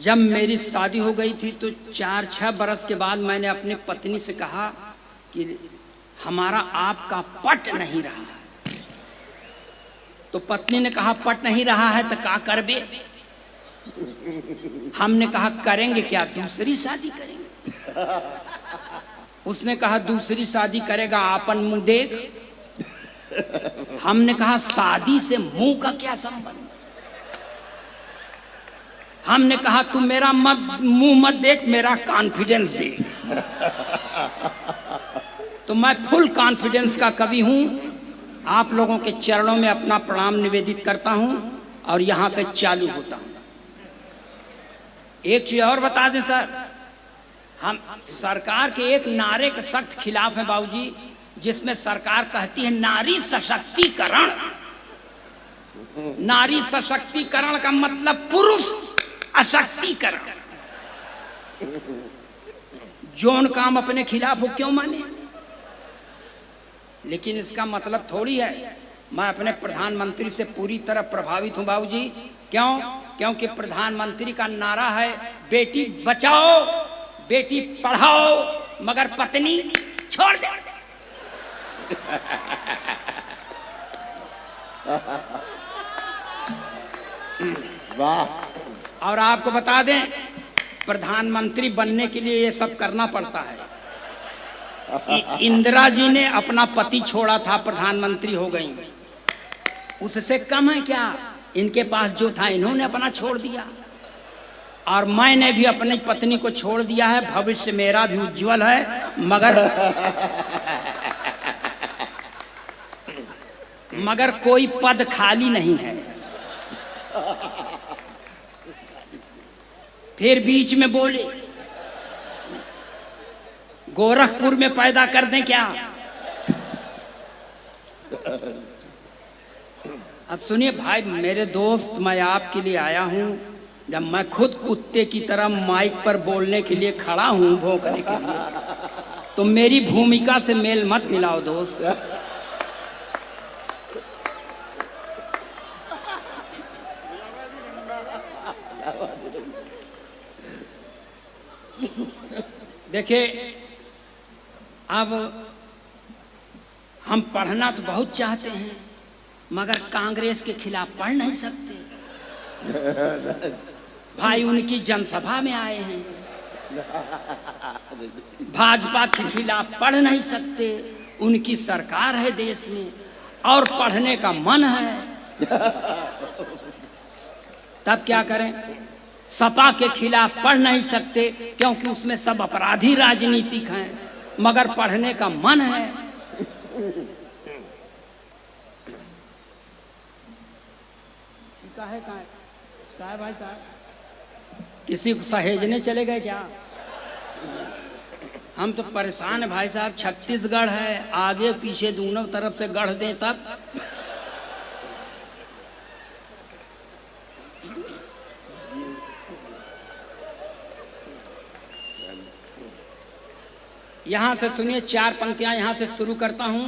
जब मेरी शादी हो गई थी तो 4-6 बरस के बाद मैंने अपनी पत्नी से कहा कि हमारा आपका पट नहीं रहा है। तो पत्नी ने कहा पट नहीं रहा है तो क्या करबे? हमने कहा करेंगे क्या, दूसरी शादी करेंगे। उसने कहा दूसरी शादी करेगा आपन मुंह देख। हमने कहा शादी से मुंह का क्या संबंध? हमने कहा तू मेरा मुंह मत देख, मेरा कॉन्फिडेंस देख। तो मैं फुल कॉन्फिडेंस का कवि हूं। आप लोगों के चरणों में अपना प्रणाम निवेदित करता हूं और यहां से चालू होता हूं। एक चीज और बता दें सर, हम सरकार के एक नारे के सख्त खिलाफ हैं बाबूजी, जिसमें सरकार कहती है नारी सशक्तिकरण। नारी सशक्तिकरण का मतलब पुरुष अशक्तिकरण। जोन काम अपने खिलाफ हो क्यों माने? लेकिन इसका मतलब थोड़ी है मैं अपने प्रधानमंत्री से पूरी तरह प्रभावित हूं बाबूजी। क्यों? क्योंकि प्रधानमंत्री का नारा है बेटी बचाओ बेटी पढ़ाओ मगर पत्नी छोड़ दे। वाह। और आपको बता दें प्रधानमंत्री बनने के लिए ये सब करना पड़ता है। इंदिरा जी ने अपना पति छोड़ा था, प्रधानमंत्री हो गई। उससे कम है क्या? इनके पास जो था इन्होंने अपना छोड़ दिया और मैंने भी अपनी पत्नी को छोड़ दिया है। भविष्य मेरा भी उज्जवल है मगर कोई पद खाली नहीं है। फिर बीच में बोले गोरखपुर में पैदा कर दें क्या? अब सुनिए भाई मेरे दोस्त, मैं आपके लिए आया हूं। जब मैं खुद कुत्ते की तरह माइक पर बोलने के लिए खड़ा हूं, भौंकने के लिए, तो मेरी भूमिका से मेल मत मिलाओ दोस्त। देखिए अब हम पढ़ना तो बहुत चाहते हैं मगर कांग्रेस के खिलाफ पढ़ नहीं सकते। भाई उनकी जनसभा में आए हैं, भाजपा के खिलाफ पढ़ नहीं सकते। उनकी सरकार है देश में और पढ़ने का मन है, तब क्या करें? सपा के खिलाफ पढ़ नहीं सकते क्योंकि उसमें सब अपराधी राजनीतिक हैं, मगर पढ़ने का मन है। काहे भाई साहब, किसी को सहेजने चले गए क्या? हम तो परेशान है भाई साहब। छत्तीसगढ़ है, आगे पीछे दोनों तरफ से गढ़ दें तब। यहां से सुनिए 4 पंक्तियां यहां से शुरू करता हूं।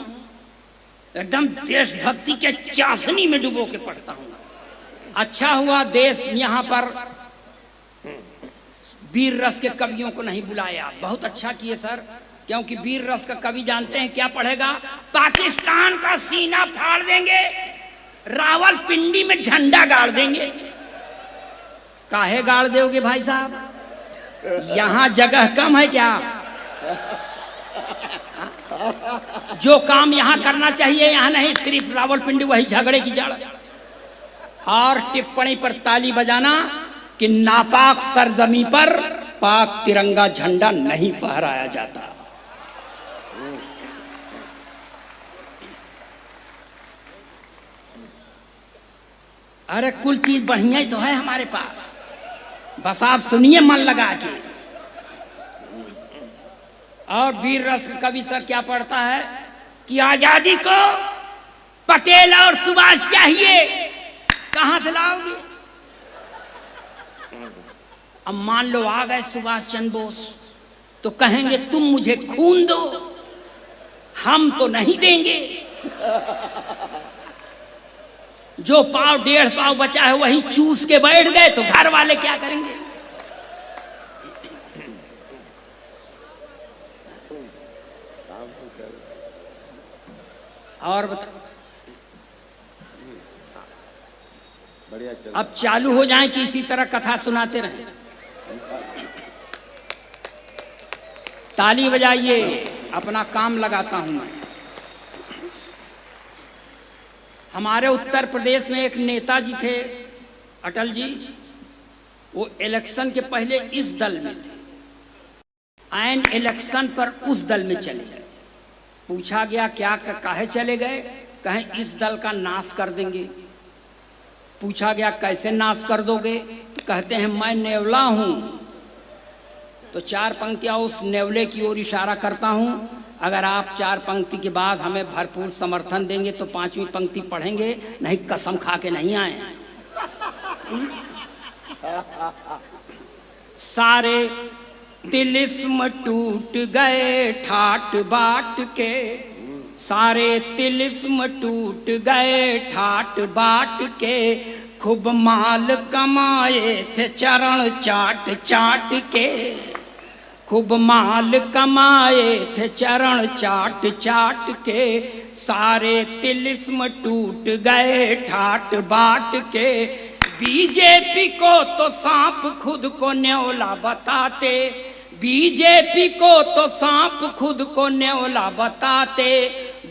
एकदम देशभक्ति के चाशनी में डुबो के पढ़ता हूं। अच्छा हुआ देश यहां पर वीर रस के कवियों को नहीं बुलाया। बहुत अच्छा किए सर, क्योंकि वीर रस का कवि जानते हैं क्या पढ़ेगा? पाकिस्तान का सीना फाड़ देंगे, रावलपिंडी में झंडा गाड़ देंगे। काहे गाड़ दोगे भाई साहब? यहां जगह कम है क्या? जो काम यहां करना चाहिए यहां नहीं, सिर्फ रावलपिंडी वही झगड़े की जड़। और टिप्पणी पर ताली बजाना कि नापाक सरजमी पर पाक तिरंगा झंडा नहीं फहराया जाता। अरे कुल चीज बढ़िया ही तो है हमारे पास, बस आप सुनिए मन लगा के। और वीर रस कवि सर क्या पढ़ता है कि आजादी को पटेल और सुभाष चाहिए। कहां से लाओगे? अब मान लो आ गए सुभाष चंद्र बोस तो कहेंगे तुम मुझे खून दो, हम तो नहीं देंगे। जो पाव 1.5 पाव बचा है वही चूस के बैठ गए तो घर वाले क्या करेंगे? और बता, बढ़िया चल। अब चालू हो जाए कि इसी तरह कथा सुनाते रहें। ताली बजाइए, अपना काम लगाता हूं मैं। हमारे उत्तर प्रदेश में एक नेताजी थे, अटल जी। वो इलेक्शन के पहले इस दल में थे, एन इलेक्शन पर उस दल में चले गए। पूछा गया क्या काहे चले गए? कहें इस दल का नाश कर देंगे। पूछा गया कैसे नाश कर दोगे? तो कहते हैं मैं नेवला हूं, तो 4 पंक्तियां उस नेवले की ओर इशारा करता हूं। अगर आप 4 पंक्ति के बाद हमें भरपूर समर्थन देंगे तो 5वीं पंक्ति पढ़ेंगे, नहीं कसम खा के नहीं आए। सारे तिलिस्म टूट गए ठाट बाट के, सारे तिलिस्म टूट गए ठाट बाट के, खूब माल कमाए थे चरण चाट चाट के, खूब माल कमाए थे चरण चाट चाट के, सारे तिलिस्म टूट गए ठाट बाट के। बीजेपी को तो सांप खुद को न्योला बताते, बीजेपी को तो सांप खुद को न्योला बताते,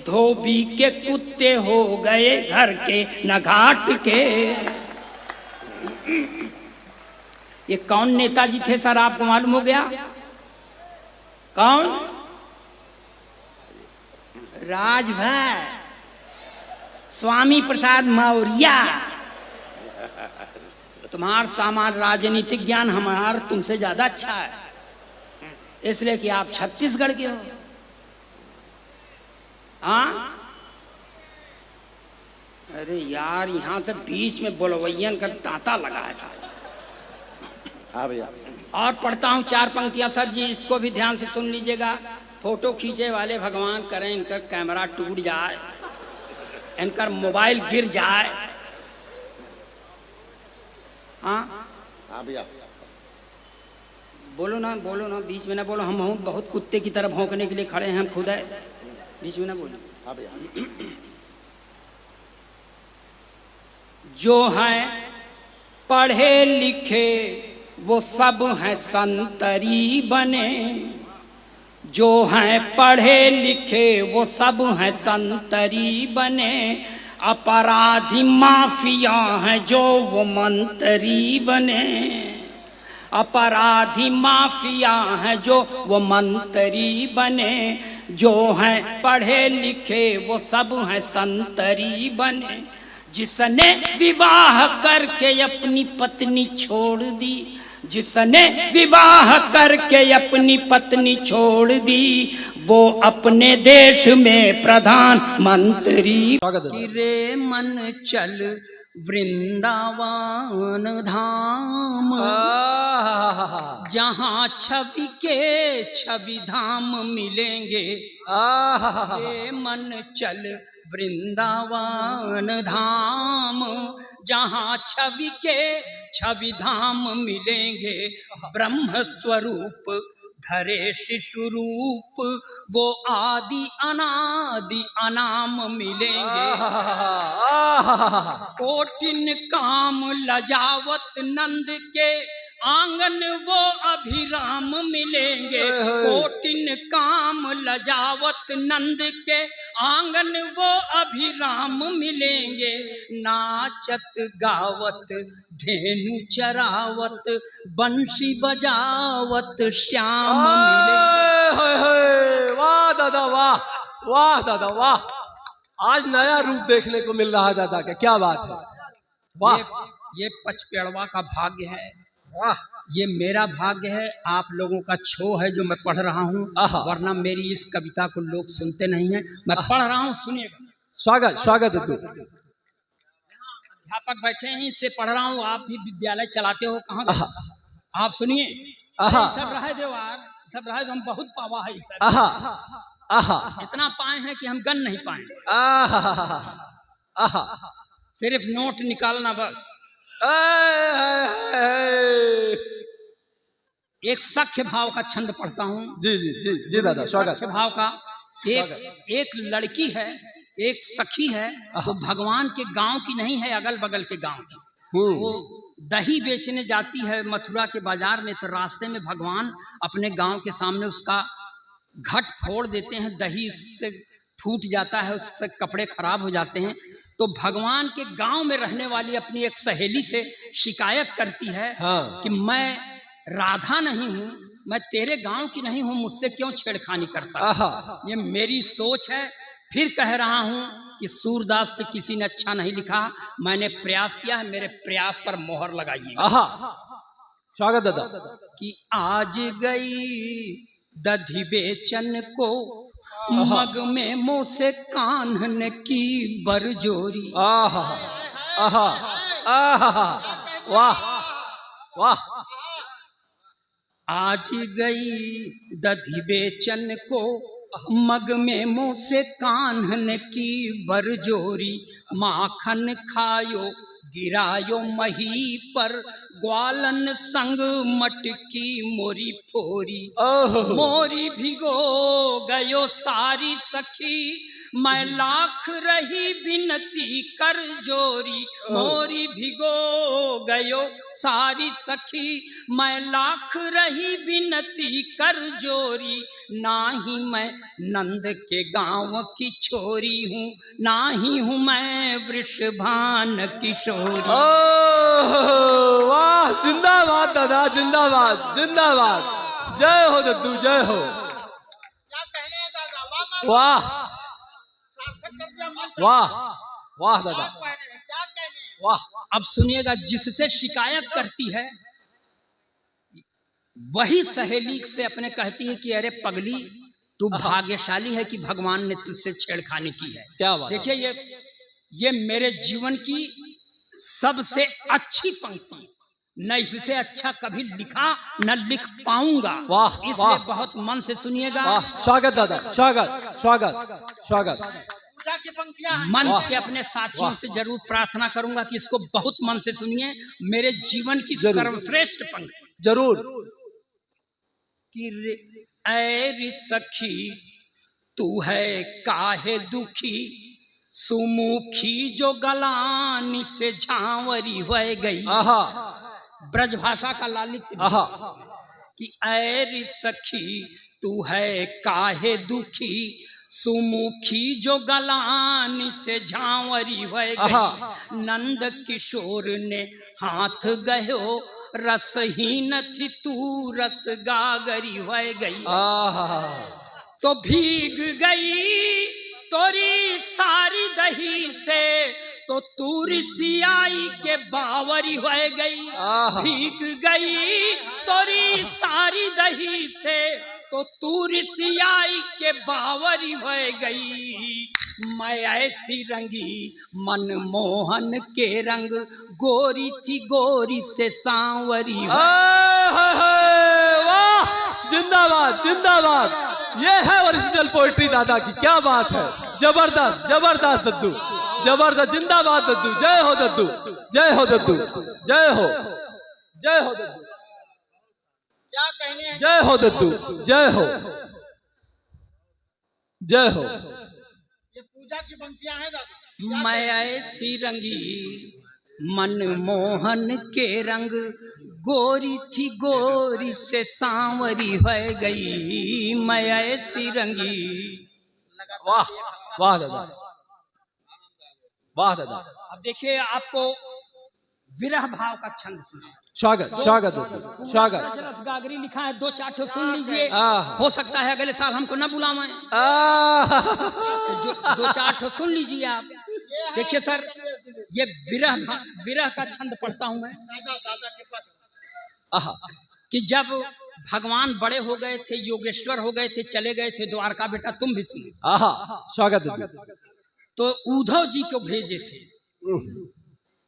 धोबी के कुत्ते हो गए घर के न घाट के। ये कौन नेताजी थे सर, आपको मालूम हो गया? कौन? राजभर स्वामी प्रसाद मौर्य। तुम्हारा सामान्य राजनीतिक ज्ञान हमारा तुमसे ज्यादा अच्छा है, इसलिए कि आप छत्तीसगढ़ के हो। हाँ, अरे यार यहाँ से बीच में बोलवैयन का तांता लगा है साहब। हाँ भैया। और पढ़ता हूँ 4 पंक्तियां सर जी, इसको भी ध्यान से सुन लीजिएगा। फोटो खींचे वाले भगवान करें इनका कैमरा टूट जाए, इनका मोबाइल गिर जाए। हाँ हाँ भैया। बोलो ना, बोलो ना, बीच में ना बोलो। हम बहुत कुत्ते की तरह भौंकने के लिए खड़े हैं, हम खुद है, बीच में ना बोलो। हाँ भैया। जो हैं पढ़े लिखे वो सब हैं संतरी बने, जो हैं पढ़े लिखे वो सब हैं संतरी बने, अपराधी माफिया हैं जो वो मंत्री बने, अपराधी माफिया हैं जो वो मंत्री बने, जो हैं पढ़े लिखे वो सब हैं संतरी बने। जिसने विवाह करके अपनी पत्नी छोड़ दी, जिसने विवाह करके अपनी पत्नी छोड़ दी, वो अपने देश में प्रधानमंत्री। रे मन चल वृंदावन धाम, जहाँ छवि के छवि धाम मिलेंगे। रे मन चल वृंदावन धाम, जहाँ छवि के छवि धाम मिलेंगे। ब्रह्म स्वरूप धरे शिशु रूप, वो आदि अनादि अनाम मिलेंगे। कोटिन काम लजावत नंद के आंगन वो अभिराम मिलेंगे। कोटिन काम लजावत नंद के आंगन वो अभिराम मिलेंगे। नाचत गावत धेनु चरावत बंशी बजावत श्याम मिलेंगे। वाह दादा वाह, वाह दादा वाह। आज नया रूप देखने को मिल रहा है दादा का, क्या बात है। वाह, ये पचपेड़वा का भाग्य है। वाह, ये मेरा भाग्य है, आप लोगों का छो है जो मैं पढ़ रहा हूँ, वरना मेरी इस कविता को लोग सुनते नहीं हैं। मैं पढ़ रहा हूँ, सुनिएगा। स्वागत स्वागत है तू। अध्यापक बैठे हैं, इससे पढ़ रहा हूँ। आप भी विद्यालय चलाते हो, कहाँ आप सुनिए। सब रहे देवार, सब रहे, हम बहुत पावा है सब। इतना पाए हैं कि हम गन नहीं पाए। सिर्फ नोट निकालना बस। एक सख्य भाव का छंद पढ़ता हूँ। जी जी जी जी दादा, स्वागत। सख्य भाव का एक लड़की है, एक सखी है, वो भगवान के गांव की नहीं है, अगल बगल के गांव की। वो दही बेचने जाती है मथुरा के बाजार में, तो रास्ते में भगवान अपने गांव के सामने उसका घट फोड़ देते हैं, दही उससे फूट जाता है, उससे कपड़े खराब हो जाते हैं। तो भगवान के गांव में रहने वाली अपनी एक सहेली से शिकायत करती है कि मैं राधा नहीं हूँ, मैं तेरे गांव की नहीं हूँ, मुझसे क्यों छेड़खानी करता। ये मेरी सोच है। फिर कह रहा हूँ कि सूरदास से किसी ने अच्छा नहीं लिखा, मैंने प्रयास किया है, मेरे प्रयास पर मोहर लगाइए। स्वागत दादा। कि आज गई दधी बेचन को मग में मुँह से कान्हन की बरजोरी। आहा आहा आहा, वाह वाह। आज गई दधी बेचन को मग में मुँह से कान्हन की बरजोरी। माखन खायो गिरायो मही पर, ग्वालन संग मटकी मोरी फोरी। मोरी भिगो गयो सारी सखी, मैं लाख रही बिनती कर जोरी। मोरी भिगो गयो सारी सखी, मैं लाख रही बिनती कर जोरी। ना ही मैं नंद के गांव की छोरी हूँ, ना ही हूँ मैं वृषभान किशोरी। वाह, जिंदाबाद दादा, जिंदाबाद जिंदाबाद। जय हो दद्दू, जय हो। क्या कहने हैं दादा? वाह वाह वाह दादा, क्या कहने हैं? वाह। अब सुनिएगा, जिससे शिकायत करती है वही सहेली से अपने कहती है कि अरे पगली, तू भाग्यशाली है कि भगवान ने तुझसे छेड़खानी की है। क्या बात। देखिए, ये मेरे जीवन की सबसे अच्छी पंक्ति, न इससे अच्छा कभी लिखा न लिख पाऊंगा। वाह, इसलिए वाह। बहुत मन से सुनिएगा। वाह, स्वागत दादा, स्वागत स्वागत स्वागत। पूजा की पंक्तियां हैं। मंच के अपने साथियों से जरूर प्रार्थना करूंगा कि इसको बहुत मन से सुनिए। मेरे जीवन की सर्वश्रेष्ठ पंक्ति जरूर। कि ऐ सखी तू है काहे दुखी, सुमुखी जो गलानी से झांवरी हो गई। आहा, ब्रज भाषा का लालित्य। आहा। कि ऐ सखी तू है काहे दुखी, सुमुखी जो गलानी से झांवरी हो गई। नंद किशोर ने हाथ गयो, रसहीन थी तू रस गागरी हो गई। तो भीग गई तोरी सारी दही से, तो तू रिसियाई के बावरी हो गई। भीग गई तोरी सारी दही से, तो तू रिसियाई के बावरी हो गई। मैं ऐसी रंगी मनमोहन के रंग, गोरी थी गोरी से सांवरी। वाह, जिंदाबाद जिंदाबाद। ये है ओरिजिनल पोएट्री दादा की, क्या बात है। जबरदस्त जबरदस्त दद्दू, जबरदस्त। जिंदाबाद दद्दू, जय हो दद्दू, जय हो दद्दू, जय हो, जय हो दद्दू, क्या कहने हैं? जय हो दद्दू, जय हो, जय हो। ये पूजा की पंक्तियां हैं दादा। मैं ऐसी रंगी मनमोहन के रंग, गोरी थी गोरी से सांवरी हो गई। मैं ऐसी रंगी। वाह वाह दादा, वाह दादा। अब देखिए, आपको विरह भाव का छंद सुना। स्वागत स्वागत दद्दू, स्वागत। रस गागरी लिखा है, दो चार ठो सुन लीजिए। आह। हो सकता है अगले साल हमको न बुलावें, जो दो चार ठो सुन लीजिए आप। देखिए सर, ये विरह का छंद पढ़ता हूं मैं। दादा दादा कृपा करो। आहा, कि जब भगवान बड़े हो गए थे, योगेश्वर हो गए थे, चले गए थे द्वारका, बेटा तुम भी सुनो। आहा, स्वागत दद्दू। तो उद्धव जी को भेजे थे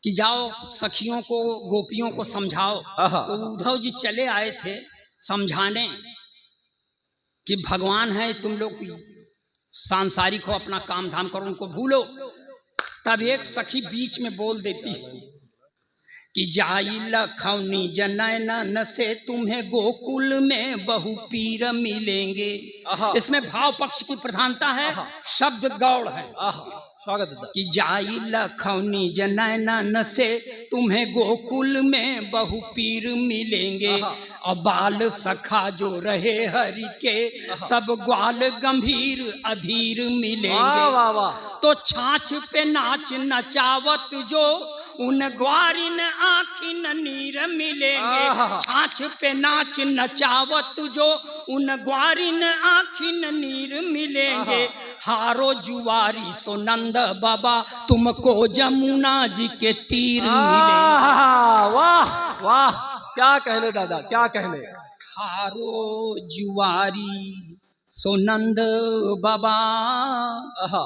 कि जाओ सखियों को, गोपियों को समझाओ। तो उद्धव जी चले आए थे समझाने कि भगवान है, तुम लोग सांसारिक हो, अपना काम धाम करो, उनको भूलो। तब एक सखी बीच में बोल देती है कि जाई लखौनी जनैनन से तुम्हें गोकुल में बहु पीर मिलेंगे। इसमें भाव पक्ष की प्रधानता है, शब्द गौड़ है। स्वागत दादा। कि जाई लखौनी जनैनन से तुम्हें गोकुल में बहु पीर मिलेंगे। और बाल सखा जो रहे हरि के सब ग्वाल गंभीर अधीर मिलेंगे। वाह वाह। तो छाछ पे नाच नचावत जो उन ग्वारिन आखिन नीर मिलेंगे। छाछ पे नाच नचावत जो उन ग्वारिन आखिन नीर मिलेंगे। हारो जुआरी सो नंद बाबा तुमको जमुना जी के तीर मिलेंगे। वाह वाह, क्या कहने दादा, क्या कहने। हारो जुआरी सो नंद बाबा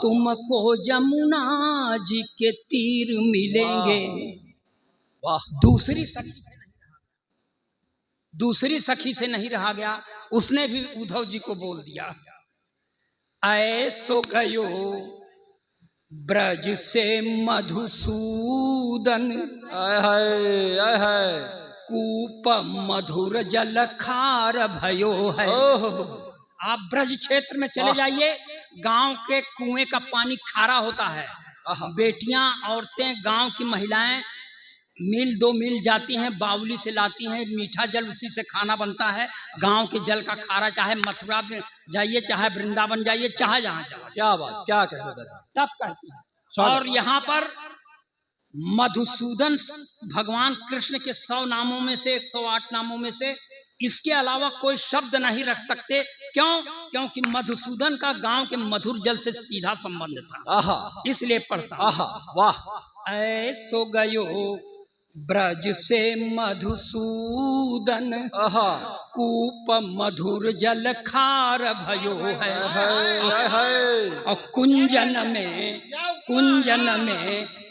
तुमको जमुना जी के तीर मिलेंगे। वाह। दूसरी सखी से नहीं रहा गया, उसने भी उद्धव जी को बोल दिया। ऐसो गयो ब्रज से मधुसूदन कूप मधुर जल खार भयो है। आप ब्रज क्षेत्र में चले जाइए, गांव के कुएं का पानी खारा होता है। बेटियां औरतें गांव की महिलाएं मील 2 मील जाती हैं, बावली से लाती हैं मीठा जल, उसी से खाना बनता है। गांव के जल का खारा, चाहे मथुरा में जाइए, चाहे वृंदावन जाइए, चाहे जहां जाओ। क्या बात, क्या कहने दादा, तब कहती है। और यहाँ पर मधुसूदन भगवान कृष्ण के 100 नामों में से 108 नामों में से इसके अलावा कोई शब्द नहीं रख सकते। क्यों? क्योंकि मधुसूदन का गांव के मधुर जल से सीधा संबंध था, इसलिए पढ़ता। वाह। ऐसो गयो ब्रज से मधुसूदन कूप मधुर जल खार भयो है। और कुंजन में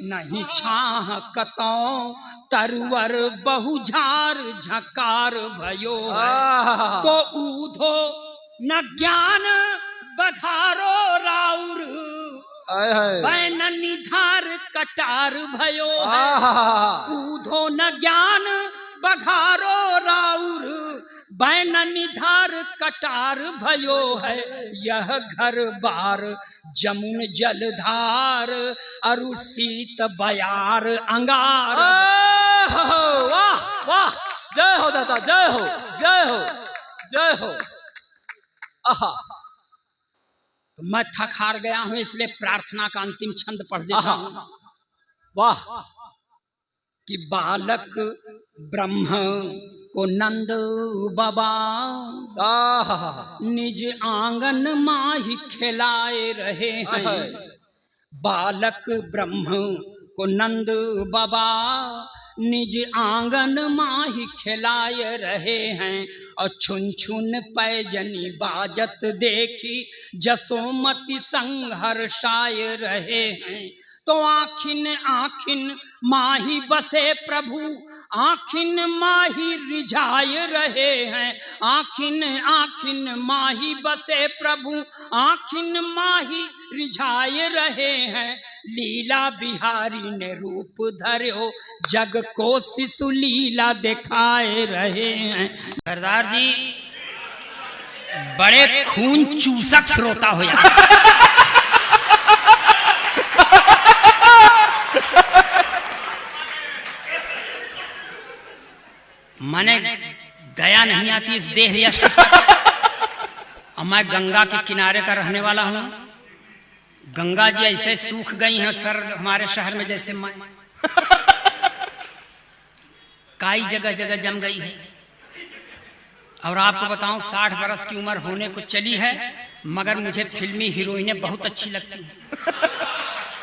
नहीं छाह कतौ तरवर बहुझार झकार भयो है। तो ऊधो न ज्ञान बधारो राउर बैन निधार कटार भयो है। ऊधो न ज्ञान बघारो राउर बैन निधार कटार भयो है। यह घर बार जमुन जलधार अरु शीत बयार अंगार। वाह वाह, जय हो दादा, जय हो, जय हो, जय हो। मैं थक हार गया हूं, इसलिए प्रार्थना का अंतिम छंद पढ़ देता हूं। वाह। कि बालक ब्रह्म को नंद बाबा निज आंगन माही खिलाए रहे हैं। बालक ब्रह्म को नंद बाबा निज आंगन माही खिलाए रहे हैं। और छुन छुन पैजनी बाजत देखी जसोमति संग हर्षाए रहे हैं। तो आखिन आखिन माही बसे प्रभु आखिन माही रिझाए रहे हैं। आखिन आखिन माही बसे प्रभु आखिन माही रिझाए रहे हैं। लीला बिहारी ने रूप धर्यो जग को शिशु लीला दिखाए रहे हैं। सरदार जी बड़े खून चूसक श्रोता हो जाते। मने दया नहीं आती इस देह यश। और मैं गंगा के किनारे का रहने वाला हूँ। गंगा जी ऐसे सूख गई हैं सर हमारे शहर में, जैसे मैं काई जगह जगह जम गई है। और आपको बताऊं 60 बरस की उम्र होने को चली है, मगर मुझे फिल्मी हीरोइनें बहुत अच्छी लगती हैं।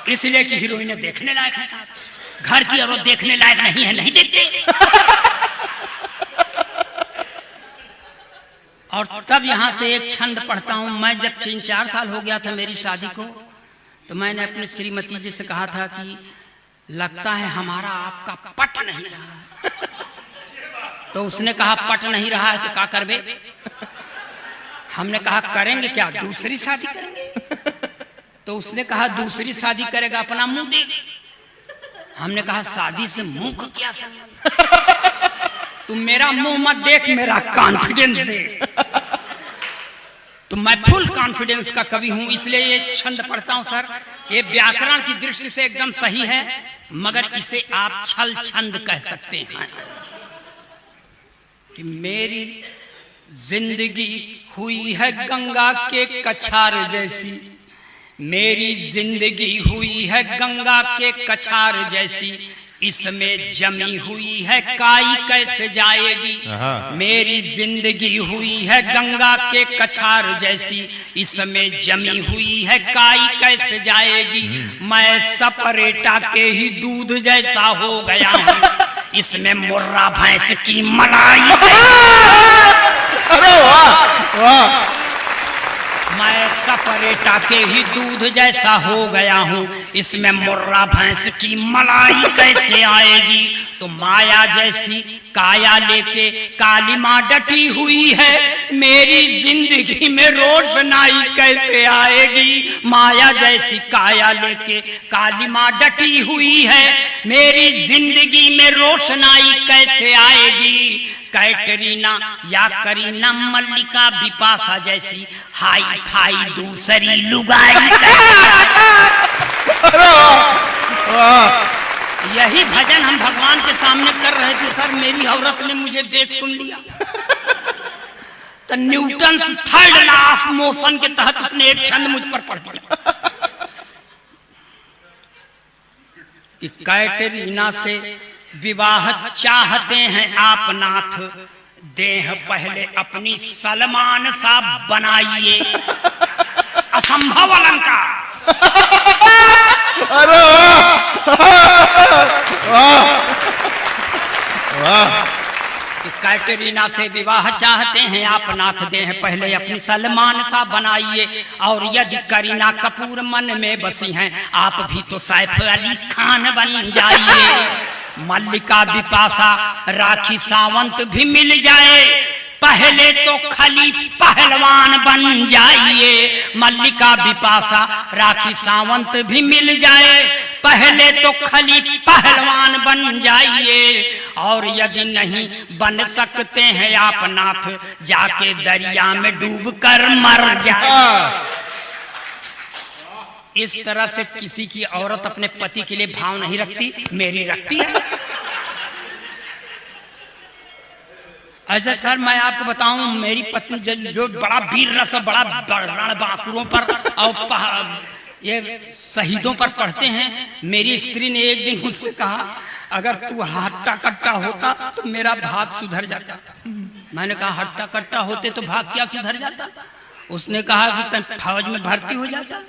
इसलिए कि हीरोइनें देखने लायक है साहब, घर की औरत देखने लायक नहीं है, नहीं देखते। और तब यहाँ से एक छंद पढ़ता हूँ। मैं जब 3-4 साल हो गया था मेरी शादी को, तो मैंने अपनी श्रीमती जी से कहा था कि लगता है हमारा आपका पट नहीं रहा है। तो उसने कहा पट नहीं रहा है तो क्या करबे? हमने कहा करेंगे क्या, दूसरी शादी करेंगे। तो उसने कहा दूसरी शादी करेगा अपना मुंह देगा। हमने कहा शादी से मुंह का क्या संबंध? तुम मेरा मुंह मत देख, मेरा कॉन्फिडेंस है। तो मैं फुल कॉन्फिडेंस का कवि हूं, इसलिए ये छंद पढ़ता हूं सर। ये व्याकरण की दृष्टि से एकदम सही है, मगर इसे आप छल छंद कह सकते हैं। कि मेरी जिंदगी हुई है गंगा के कछार जैसी, मेरी जिंदगी हुई है गंगा के कछार जैसी, इसमें जमी हुई है काई कैसे जाएगी। मेरी जिंदगी हुई है गंगा के कछार जैसी, इसमें जमी हुई है काई कैसे जाएगी। मैं सपरेटा के ही दूध जैसा हो गया हूँ, इसमें मुर्रा भैंस की मलाई। अरे वाह वाह। मैं सपरेटा के ही दूध जैसा हो गया हूँ, इसमें मुर्रा भैंस की मलाई कैसे आएगी। तो माया जैसी काया लेके काली माँ डटी हुई है, मेरी जिंदगी में रोशनाई कैसे आएगी। माया जैसी काया लेके काली माँ डटी हुई है, मेरी जिंदगी में रोशनाई कैसे आएगी। कैटरीना या करीना मल्लिका बिपाशा जैसी हाई फाई दूसरी लुगाई यही भजन हम भगवान के सामने कर रहे थे सर। मेरी औरत ने मुझे देख सुन लिया। तो Newton third law of motion के तहत उसने एक छंद मुझ पर पढ़ दिया कि कैटरीना से विवाह चाहते हैं आप नाथ, देह पहले अपनी सलमान सा बनाइए। असंभव अलंकार। अरे वाह। कैटरीना से विवाह चाहते हैं आप नाथ, देह पहले अपनी सलमान सा बनाइए। और यदि करीना कपूर मन में बसी हैं, आप भी तो सैफ अली खान बन जाइए। मल्लिका बिपाशा राखी सावंत भी मिल जाए, पहले तो खली पहलवान बन जाइए। मल्लिका बिपाशा राखी सावंत भी मिल जाए, पहले तो खली पहलवान बन जाइए। और यदि नहीं बन सकते हैं आप नाथ, जाके दरिया में डूब कर मर जाए। इस तरह से किसी की औरत अपने पति के लिए भाव नहीं रखती, मेरी रखती है। ऐसा सर मैं आपको बताऊं, मेरी पत्नी जो बड़ा वीर रस, बड़ा रणबांकुरों पर और ये शहीदों पर पढ़ते हैं। मेरी स्त्री ने एक दिन मुझसे कहा, अगर तू हट्टा कट्टा होता तो मेरा भाग सुधर जाता। मैंने कहा हट्टा कट्टा होते तो भाग क्या सुधर जाता? उसने कहा कि तुम फौज में भर्ती हो जाता,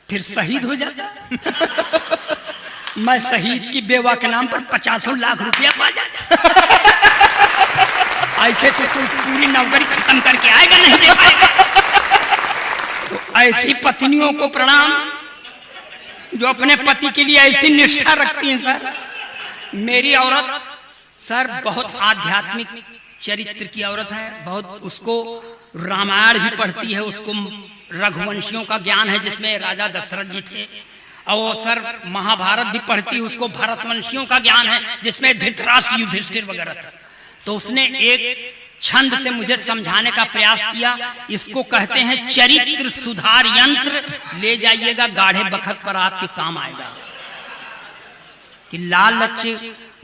फिर शहीद हो जाता। मैं शहीद की बेवा के नाम पर 50 लाख रुपया पा जाता। ऐसे तो तू पूरी नौकरी खत्म करके आएगा, नहीं दे पाएगा। तो ऐसी पत्नियों को प्रणाम जो अपने पति के लिए ऐसी निष्ठा रखती हैं सर। मेरी औरत सर बहुत आध्यात्मिक चरित्र की औरत है, बहुत उसको रामायण भी पढ़ती है, उसको रघुवंशियों का ज्ञान है जिसमें राजा दशरथ जी थे। और सर महाभारत भी पढ़ती है, उसको भरतवंशियों का ज्ञान है जिसमें धृतराष्ट्र युधिष्ठिर वगैरह थे। तो उसने एक छंद से मुझे समझाने का प्रयास किया। इसको कहते हैं चरित्र सुधार यंत्र। ले जाइएगा, गाढ़े बखत पर आपके काम आएगा। कि लालच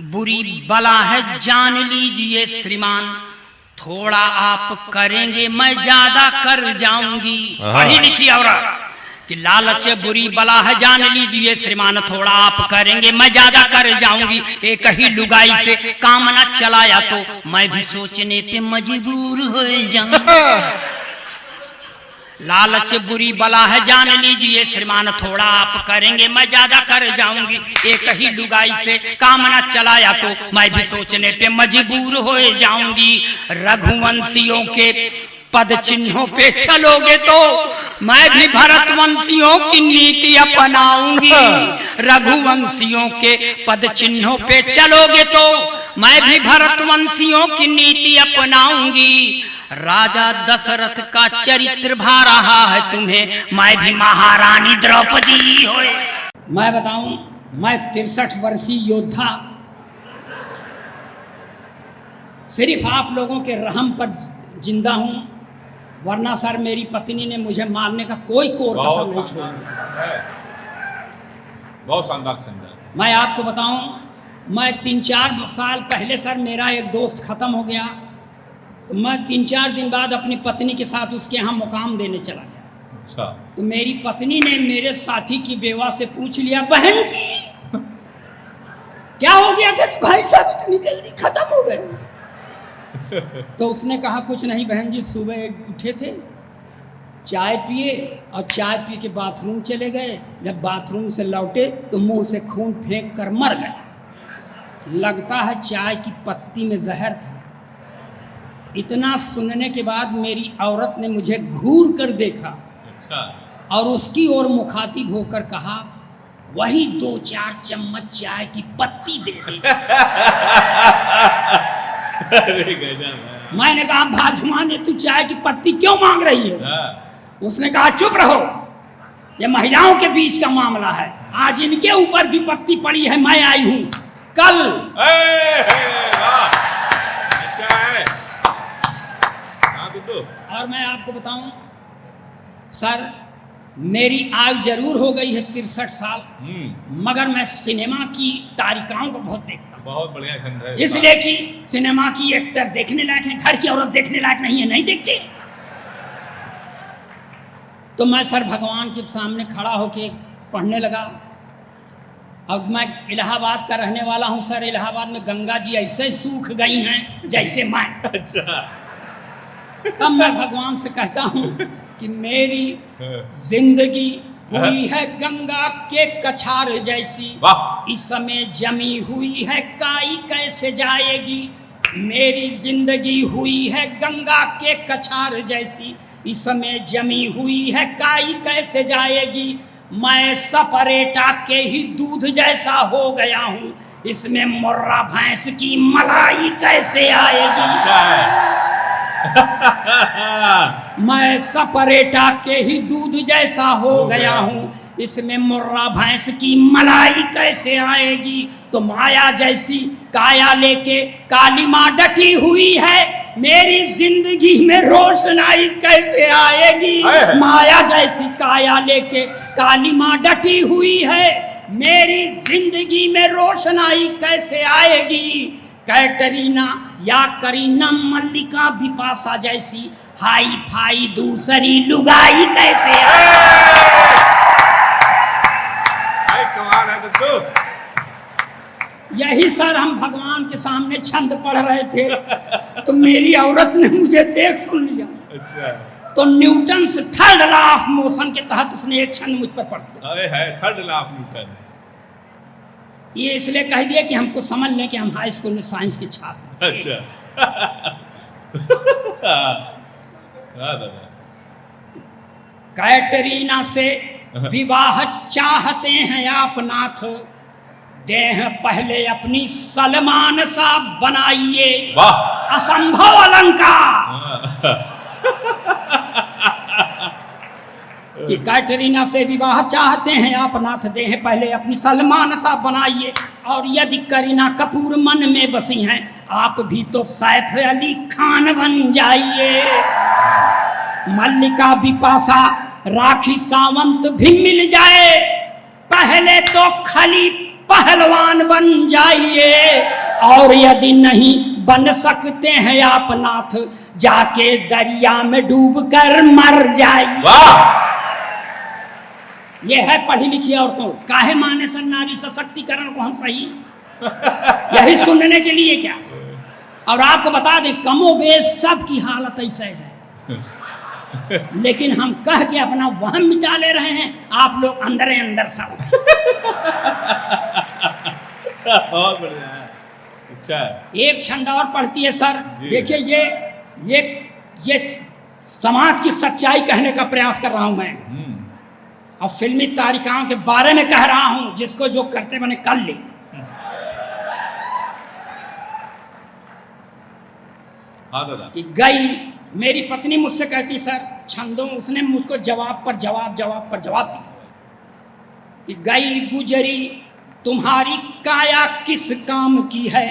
बुरी बला है जान लीजिए श्रीमान, थोड़ा आप करेंगे मैं ज्यादा कर जाऊंगी। पढ़ी लिखी औरत कि लालच बुरी बला है जान लीजिए श्रीमान, थोड़ा आप करेंगे मैं ज्यादा कर जाऊंगी। एक ही लुगाई से काम न चलाया तो मैं भी सोचने पे मजबूर हो जाऊं। लालच बुरी बला है जान लीजिए श्रीमान, थोड़ा आप करेंगे मैं ज्यादा कर जाऊंगी। एक ही लुगाई से काम न चलाया तो मैं भी सोचने पे मजबूर हो जाऊंगी। रघुवंशियों के पद चिन्हों पे चलोगे तो मैं भी भरतवंशियों की नीति अपनाऊंगी। रघुवंशियों के पद चिन्हों पे चलोगे तो मैं भी भरतवंशियों की नीति अपनाऊंगी। राजा दशरथ का चरित्र भा रहा है तुम्हें, मैं भी महारानी द्रौपदी होए। मैं बताऊं मैं 63 वर्षीय योद्धा सिर्फ आप लोगों के रहम पर जिंदा हूं, वरना सर मेरी पत्नी ने मुझे मारने का कोई कोर कसम नहीं छोड़ा। बहुत शानदार छंद है। मैं आपको बताऊं, मैं 3-4 साल पहले सर मेरा एक दोस्त ख़त्म हो गया, तो मैं 3-4 दिन बाद अपनी पत्नी के साथ उसके यहाँ मुकाम देने चला गया। अच्छा। तो मेरी पत्नी ने मेरे साथी की बेवा से पूछ लिया, बहन जी क्या हो गया था कि भाई साहब इतनी जल्दी खत्म हो गए? तो उसने कहा कुछ नहीं बहन जी, सुबह उठे थे, चाय पिए और चाय पी के बाथरूम चले गए, जब बाथरूम से लौटे तो मुंह से खून फेंक कर मर गए। लगता है चाय की पत्ती में जहर था। इतना सुनने के बाद मेरी औरत ने मुझे घूर कर देखा। अच्छा। और उसकी ओर मुखातिब होकर कहा, वही 2-4 चम्मच चाय की पत्ती दे दी। मैंने कहा भाजमान तू चाय की पत्ती क्यों मांग रही है? उसने कहा चुप रहो, ये महिलाओं के बीच का मामला है, आज इनके ऊपर भी पत्ती पड़ी है, मैं आई हूं कल। और मैं आपको बताऊं सर, मेरी आयु जरूर हो गई है 63 साल, मगर मैं सिनेमा की तारिकाओं को बहुत देखता हूं। बहुत बढ़िया छंद है। इसलिए कि सिनेमा की एक्टर देखने लायक है, घर की औरत देखने लायक नहीं है, नहीं देखते। तो मैं सर भगवान के सामने खड़ा होके पढ़ने लगा। अब मैं इलाहाबाद का रहने वाला हूं सर, इलाहाबाद में गंगा जी ऐसे सूख गई हैं जैसे मैं। अच्छा। तब मैं भगवान से कहता हूं कि मेरी जिंदगी हुई है गंगा के कछार जैसी, इस समय जमी हुई है काई कैसे जाएगी। मेरी जिंदगी हुई है गंगा के कछार जैसी, इस समय जमी हुई है काई कैसे जाएगी। मैं सपरेटा के ही दूध जैसा हो गया हूँ, इसमें मुर्रा भैंस की मलाई कैसे आएगी। मैं सपरेटा के ही दूध जैसा हो गया हूँ, इसमें मुर्रा भैंस की मलाई कैसे आएगी। तो माया जैसी काया लेके काली माँ डटी हुई है, मेरी जिंदगी में रोशनाई कैसे आएगी। माया जैसी काया लेके काली माँ डटी हुई है, मेरी जिंदगी में रोशनाई कैसे आएगी। कैटरीना या करीना मल्लिका बिपाशा जैसी हाई फाई दूसरी लुगाई कैसे आएगी। यही सर हम भगवान के सामने छंद पढ़ रहे थे, तो मेरी औरत ने मुझे देख सुन लिया। अच्छा। तो न्यूटन से 3rd लॉ ऑफ मोशन के तहत उसने एक छंद मुझ पर पढ़ दिया। 3rd law of Newton. ये इसलिए कह दिया कि हमको समझ लें कि हम हाई स्कूल में साइंस के छात्र। अच्छा। कैटरीना से विवाह चाहते हैं आप नाथ, देह पहले अपनी सलमान सा बनाइए। असंभव अलंकार। कि कैटरीना से विवाह चाहते हैं आप नाथ, देह पहले अपनी सलमान सा बनाइए। और यदि करीना कपूर मन में बसी हैं, आप भी तो सैफ अली खान बन जाइए। मल्लिका बिपाशा राखी सावंत भी मिल जाए, पहले तो खली पहलवान बन जाइए। और यदि नहीं बन सकते हैं आप नाथ, जाके दरिया में डूब कर मर जाइए। ये है पढ़ी लिखी औरतों। काहे माने सर नारी सशक्तिकरण को हम सही यही सुनने के लिए क्या। और आपको बता दें कमोबेश सबकी हालत ऐसे है, लेकिन हम कह के अपना वहम मिटा ले रहे हैं, आप लोग अंदर अंदर सब। बहुत बढ़िया है। अच्छा। एक छंद और पढ़ती है सर। देखिए ये समाज की सच्चाई कहने का प्रयास कर रहा हूं मैं, और फिल्मी तारिकाओं के बारे में कह रहा हूं, जिसको जो करते मैंने कर ली। कि गई मेरी पत्नी मुझसे कहती सर छंदों, उसने मुझको जवाब पर जवाब दिया कि गई गुजरी तुम्हारी काया किस काम की है,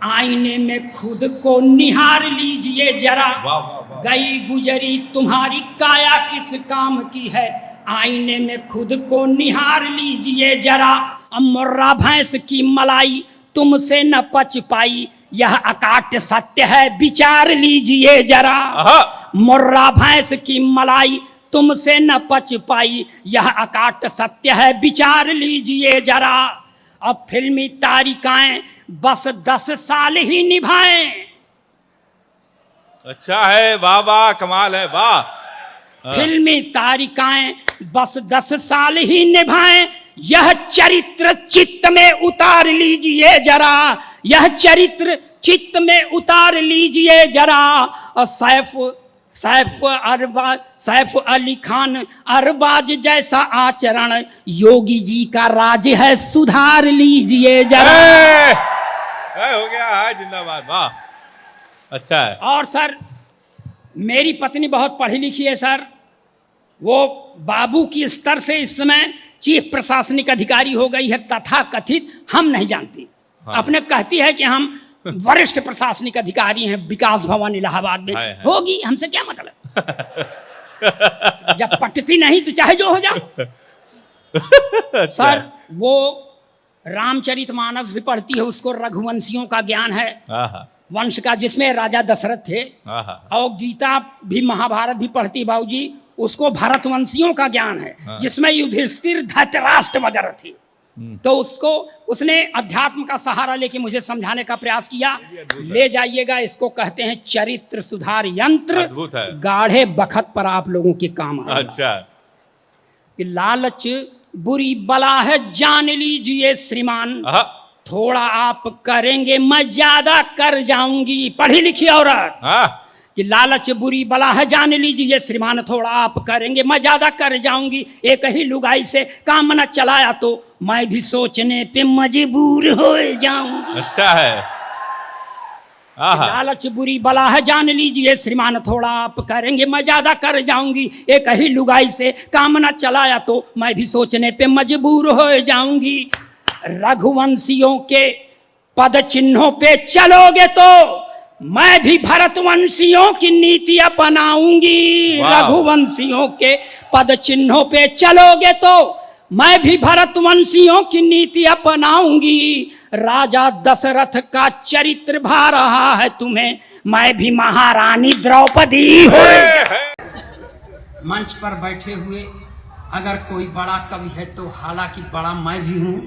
आईने में खुद को निहार लीजिए जरा। वाह वाह वाह। गई गुजरी तुम्हारी काया किस काम की है, आईने में खुद को निहार लीजिए जरा। अब मुर्रा भैंस की मलाई तुमसे न पच पाई, यह अकाट्य सत्य है विचार लीजिए जरा। आहा। मुर्रा भैंस की मलाई तुमसे न पच पाई, यह अकाट्य सत्य है विचार लीजिए जरा। अब फिल्मी तारिकाएं बस 10 साल ही निभाएं। अच्छा है, वाह वाह, कमाल है, वाह। फिल्मी तारिकाएं बस 10 साल ही निभाएं, यह चरित्र चित्त में उतार लीजिए जरा। यह चरित्र चित्त में उतार लीजिए जरा। और सैफ अली खान अरबाज जैसा आचरण योगी जी का राज है, सुधार लीजिए जरा। हो गया है, जिंदाबाद, वाह। अच्छा है। और सर मेरी पत्नी बहुत पढ़ी लिखी है सर, वो बाबू की स्तर से इस समय चीफ प्रशासनिक अधिकारी हो गई है, तथा कथित हम नहीं जानती। हाँ। अपने कहती है कि हम वरिष्ठ प्रशासनिक अधिकारी हैं विकास भवन इलाहाबाद में। है। होगी, हमसे क्या मतलब। जब पटती नहीं तो चाहे जो हो जाओ। सर वो रामचरितमानस भी पढ़ती है, उसको रघुवंशियों का ज्ञान है, आहा। वंश का, जिसमें राजा दशरथ थे। आहा। और गीता भी महाभारत भी पढ़ती बाबूजी, उसको भरतवंशियों का ज्ञान है, हाँ। जिसमें युधिष्ठिर धृतराष्ट्र वगैरह थी। तो उसने अध्यात्म का सहारा लेके मुझे समझाने का प्रयास किया। ले जाइएगा, इसको कहते हैं चरित्र सुधार यंत्र। अद्भुत है। गाढ़े बखत पर आप लोगों के काम आएगा। अच्छा। कि लालच बुरी बला है जान लीजिए श्रीमान, आहा। थोड़ा आप करेंगे मैं ज्यादा कर जाऊंगी। पढ़ी लिखी औरत। हाँ। कि लालच बुरी बला है जान लीजिए श्रीमान, थोड़ा आप करेंगे मैं ज्यादा कर जाऊंगी। एक ही लुगाई से काम न चलाया तो मैं भी सोचने पे मजबूर हो जाऊंगी। अच्छा है। आहा। लालच बुरी बला है जान लीजिए श्रीमान, थोड़ा आप करेंगे मैं ज्यादा कर जाऊंगी। एक ही लुगाई से काम न चलाया तो मैं भी सोचने पे मजबूर हो जाऊंगी। रघुवंशियों के पद चिन्हों पे चलोगे तो मैं भी भरतवंशियों की नीति अपनाऊंगी। वाह। रघुवंशियों के पद चिन्हों पे चलोगे तो मैं भी भरतवंशियों की नीति अपनाऊंगी। राजा दशरथ का चरित्र भा रहा है तुम्हें, मैं भी महारानी द्रौपदी हो। मंच पर बैठे हुए अगर कोई बड़ा कवि है तो हालांकि बड़ा मैं भी हूं,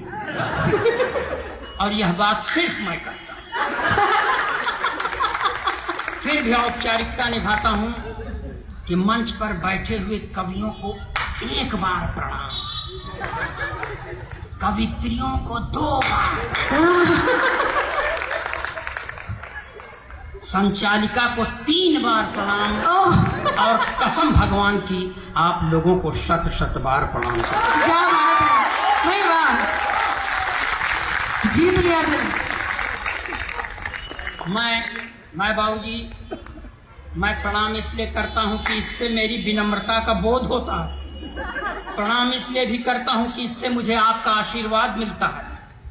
और यह बात सिर्फ मैं कहता हूं। फिर भी औपचारिकता निभाता हूं कि मंच पर बैठे हुए कवियों को एक बार प्रणाम, कवित्रियों को 2 बार, संचालिका को 3 बार प्रणाम, और कसम भगवान की आप लोगों को 100 बार प्रणाम। क्या बात है, नहीं बात, जीत लिया दिल। मैं बाबूजी, मैं प्रणाम इसलिए करता हूं कि इससे मेरी विनम्रता का बोध होता है। प्रणाम इसलिए भी करता हूं कि इससे मुझे आपका आशीर्वाद मिलता है।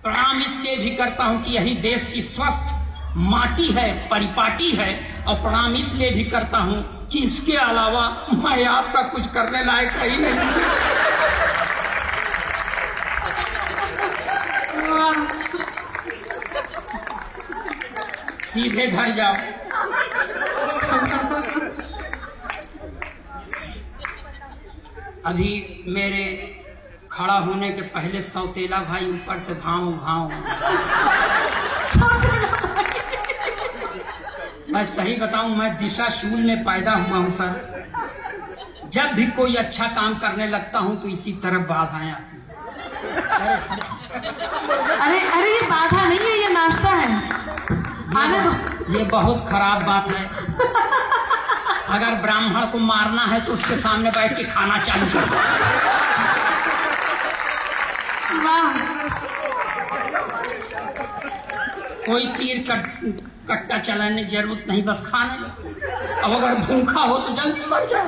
प्रणाम इसलिए भी करता हूं कि यही देश की स्वस्थ माटी है, परिपाटी है। और प्रणाम इसलिए भी करता हूं कि इसके अलावा मैं आपका कुछ करने लायक है ही नहीं। सीधे घर जाओ। अभी मेरे खड़ा होने के पहले सौतेला भाई ऊपर से भाव भाव। मैं सही बताऊं, मैं दिशा शूल में पैदा हुआ हूं सर। जब भी कोई अच्छा काम करने लगता हूं तो इसी तरफ बाधाएं आती हैं। अरे अरे ये बाधा नहीं है, ये नाश्ता है, आने दो। ये बहुत खराब बात है। अगर ब्राह्मण को मारना है तो उसके सामने बैठ के खाना चालू कर दो। वाह, कोई तीर कट्टा चलाने की जरूरत नहीं, बस खाने लो। अब अगर भूखा हो तो जल्दी मर जाओ।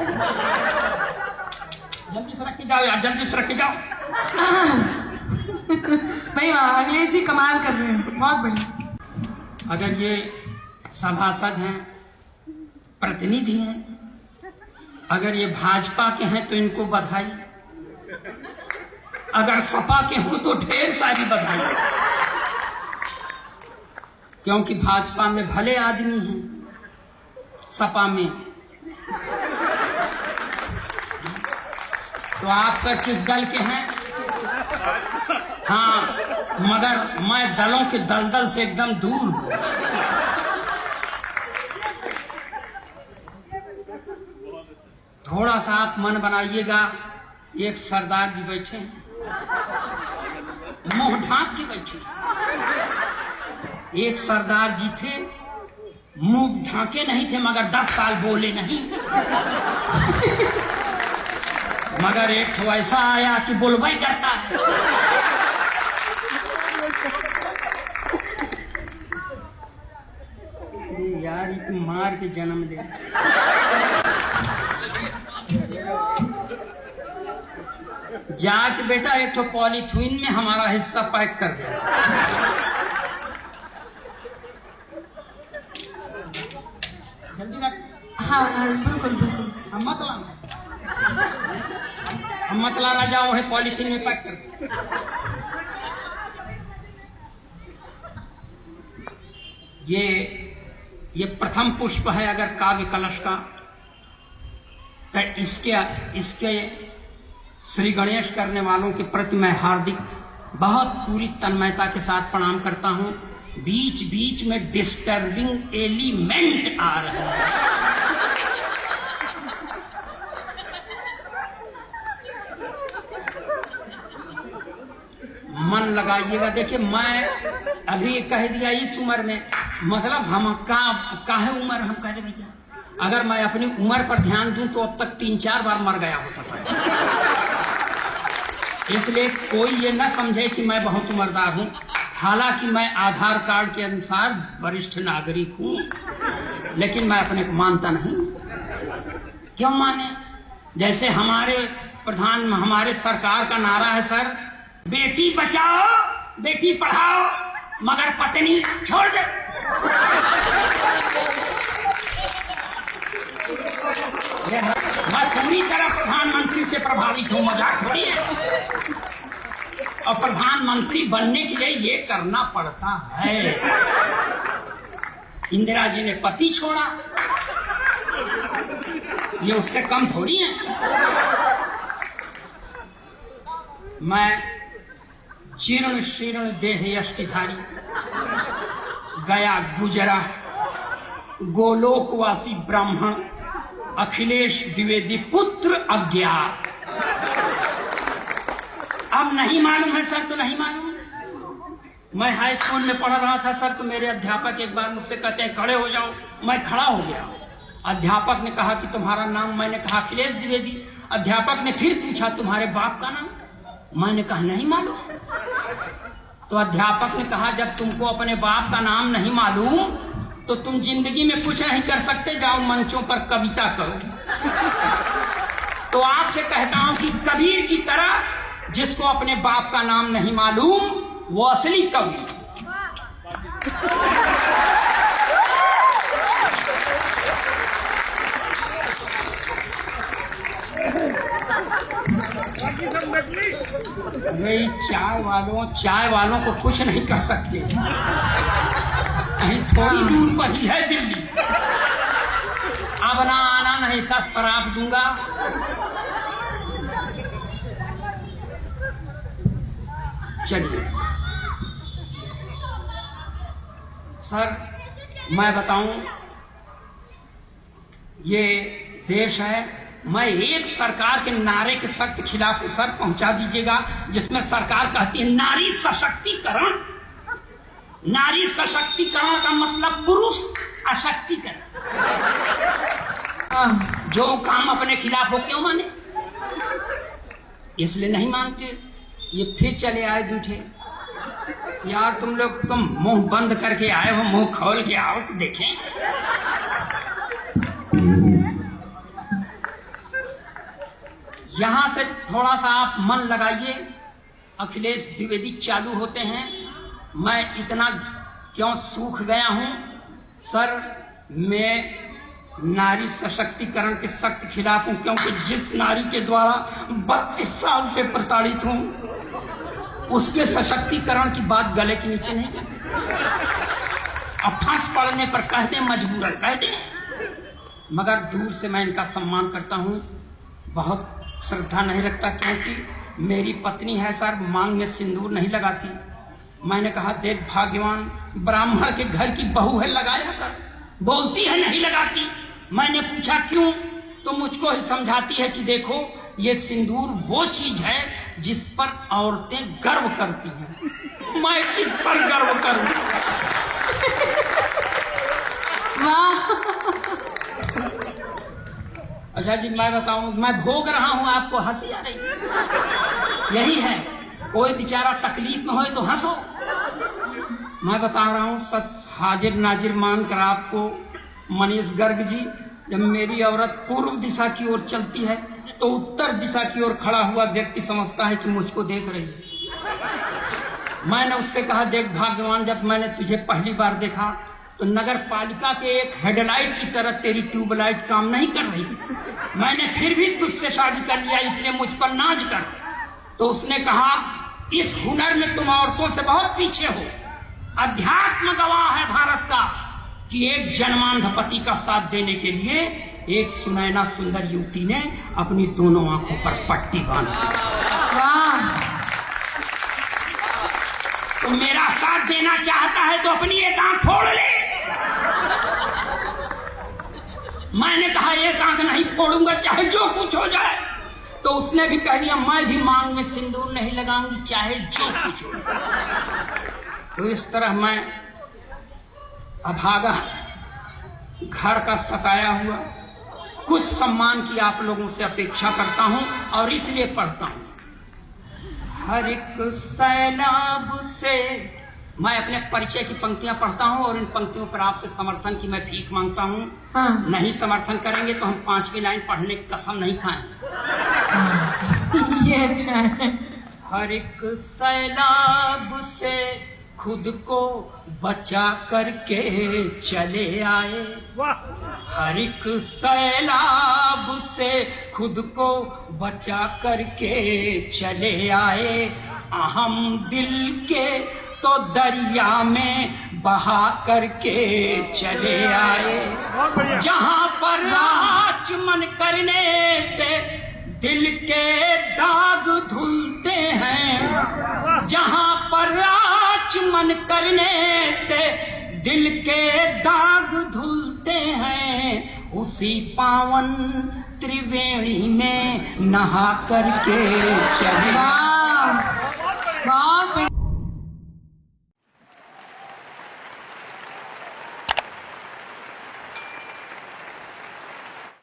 जल्दी से रख के जाओ यार, जल्दी से रख के जाओ। भाई वाह, अखिलेश जी कमाल कर रहे हैं, बहुत बढ़िया। अगर ये सभासद हैं, प्रतिनिधि हैं, अगर ये भाजपा के हैं तो इनको बधाई, अगर सपा के हो तो ढेर सारी बधाई, क्योंकि भाजपा में भले आदमी हैं, सपा में तो आप सर किस दल के हैं? हाँ, मगर मैं दलों के दलदल से एकदम दूर हूं। थोड़ा सा आप मन बनाइएगा, एक सरदार जी बैठे हैं, मुंह ढांक के बैठे। एक सरदार जी थे, मुंह ढांके नहीं थे, मगर 10 साल बोले नहीं। मगर एक तो ऐसा आया कि बोलबा ही करता है। यार, ये तो मार के जन्म ले। जाके बेटा एक तो पॉलीथीन में हमारा हिस्सा पैक कर दे। जल्दी रख। हाँ बिल्कुल बिल्कुल। हम मत लाना जाओ है, पॉलीथीन में पैक कर दे। ये प्रथम पुष्प है अगर काव्य कलश का, तो इसके श्री गणेश करने वालों के प्रति मैं हार्दिक बहुत पूरी तन्मयता के साथ प्रणाम करता हूं। बीच बीच में डिस्टर्बिंग एलिमेंट आ रहे हैं। मन लगाइएगा। देखिए, मैं अभी कह दिया इस उम्र में, मतलब हम काहे उम्र हम कह रहे भैया, अगर मैं अपनी उम्र पर ध्यान दूं तो अब तक 3-4 बार मर गया होता था। इसलिए कोई ये न समझे कि मैं बहुत उम्रदार हूं। हालांकि मैं आधार कार्ड के अनुसार वरिष्ठ नागरिक हूं, लेकिन मैं अपने को मानता नहीं। क्यों माने? जैसे हमारे सरकार का नारा है सर, बेटी बचाओ बेटी पढ़ाओ मगर पत्नी छोड़ दे। मैं पूरी तरह प्रधानमंत्री से प्रभावित हूं, मजाक थोड़ी है। और प्रधानमंत्री बनने के लिए ये करना पड़ता है। इंदिरा जी ने पति छोड़ा, ये उससे कम थोड़ी है। मैं जीर्ण शीर्ण देह यष्टिधारी, गया गुजरा गोलोकवासी ब्राह्मण अखिलेश द्विवेदी पुत्र अज्ञात। अब नहीं मालूम है सर, तो नहीं मालूम। मैं हाई स्कूल में पढ़ रहा था सर, तो मेरे अध्यापक एक बार मुझसे कहते हैं खड़े हो जाओ। मैं खड़ा हो गया। अध्यापक ने कहा कि तुम्हारा नाम? मैंने कहा अखिलेश द्विवेदी। अध्यापक ने फिर पूछा तुम्हारे बाप का नाम? मैंने कहा नहीं मालूम। तो अध्यापक ने कहा जब तुमको अपने बाप का नाम नहीं मालूम तो तुम जिंदगी में कुछ नहीं कर सकते, जाओ मंचों पर कविता करो। तो आपसे कहता हूं कि कबीर की तरह जिसको अपने बाप का नाम नहीं मालूम वो असली कवि। वही चाय वालों को कुछ नहीं कर सकते। कहीं थोड़ी दूर पर ही है दिल्ली। अब ना आना, नहीं सा शराब दूंगा। चलिए सर, मैं बताऊं, ये देश है। मैं एक सरकार के नारे के सख्त खिलाफ सर पहुंचा दीजिएगा जिसमें सरकार कहती है नारी सशक्तिकरण। नारी सशक्तिकरण का मतलब पुरुष अशक्तिकरण। जो काम अपने खिलाफ हो क्यों माने? इसलिए नहीं मानते। ये फिर चले आए दूठे। यार तुम लोग तुम मुंह बंद करके आए हो, मुंह खोल के आओ तो देखें। यहां से थोड़ा सा आप मन लगाइए। अखिलेश द्विवेदी चालू होते हैं। मैं इतना क्यों सूख गया हूं सर, मैं नारी सशक्तिकरण के सख्त खिलाफ हूं, क्योंकि जिस नारी के द्वारा 32 साल से प्रताड़ित हूं उसके सशक्तिकरण की बात गले के नीचे नहीं जाती। अब फांस पड़ने पर कह दें, मजबूरन कह दें, मगर दूर से मैं इनका सम्मान करता हूं, बहुत श्रद्धा नहीं रखता, क्योंकि मेरी पत्नी है सर, मांग में सिंदूर नहीं लगाती। मैंने कहा देख भाग्यवान, ब्राह्मण के घर की बहू है, लगाया कर। बोलती है नहीं लगाती। मैंने पूछा क्यों, तो मुझको ही समझाती है कि देखो ये सिंदूर वो चीज है जिस पर औरतें गर्व करती हैं। मैं किस पर गर्व करूं? वाह। अच्छा जी, मैं बताऊं, मैं भोग रहा हूं, आपको हंसी आ रही? यही है, कोई बेचारा तकलीफ में हो तो हंसो। मैं बता रहा हूं सच, हाजिर नाजिर मानकर आपको मनीष गर्ग जी, जब मेरी औरत पूर्व दिशा की ओर चलती है तो उत्तर दिशा की ओर खड़ा हुआ व्यक्ति समझता है कि मुझको देख रही है। मैंने उससे कहा देख भाग्यवान, जब मैंने तुझे पहली बार देखा तो नगर पालिका के एक हेडलाइट की तरह तेरी ट्यूबलाइट काम नहीं कर रही थी। मैंने फिर भी तुझसे शादी कर लिया, इसलिए मुझ पर नाज कर। तो उसने कहा इस हुनर में तुम औरतों से बहुत पीछे हो। अध्यात्म गवाह है भारत का कि एक जन्मांध पति का साथ देने के लिए एक सुनैना सुंदर युवती ने अपनी दोनों आंखों पर पट्टी बांधी। वाह। तो मेरा साथ देना चाहता है तो अपनी एक आंख फोड़ ले। मैंने कहा एक आंख नहीं फोड़ूंगा, चाहे जो कुछ हो जाए। तो उसने भी कह दिया मैं भी मांग में सिंदूर नहीं लगाऊंगी, चाहे जो कुछ हो। तो इस तरह मैं अभागा, घर का सताया हुआ, कुछ सम्मान की आप लोगों से अपेक्षा करता हूं और इसलिए पढ़ता हूं। हर एक सैलाब से, मैं अपने परिचय की पंक्तियां पढ़ता हूं और इन पंक्तियों पर आपसे समर्थन की मैं भीख मांगता हूं। हाँ। नहीं समर्थन करेंगे तो हम 5वीं लाइन पढ़ने की कसम नहीं खाएंगे। ये अच्छा है। हर एक सैलाब से खुद को बचा करके चले आए। हर एक सैलाब से खुद को बचा करके चले आए। अहम दिल के तो दरिया में बहा करके चले आए। जहां पर आचमन करने से दिल के दाग धुलते हैं, जहां पर आचमन करने से दिल के दाग धुलते हैं, उसी पावन त्रिवेणी में नहा करके चले